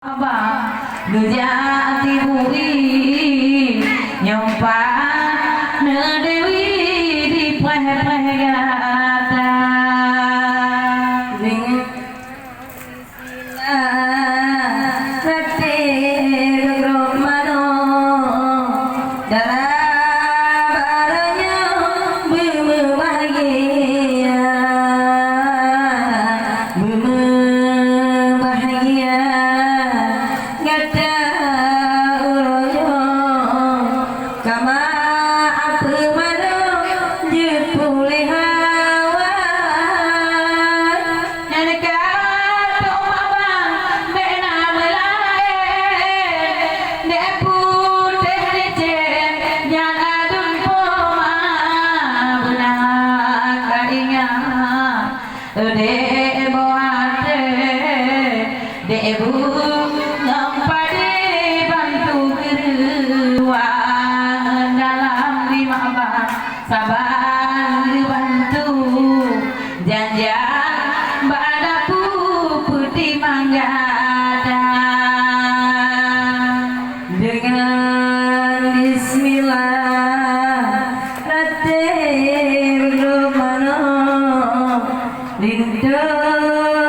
Abang ngejati bui nyempat nedewi di peh-pehgata dengan sila rete gerok mano darah baranya bahagia bahagia gada uroyo kama apa mano jepulih hawa nalika tok abang bena melae dek putih licin yang adun poma benak kaingat dek boate dek bu ngampade bantu keruan dalam lima abang sabar bantu janjian badaku putih manggada dengan bismillah rate romano lindo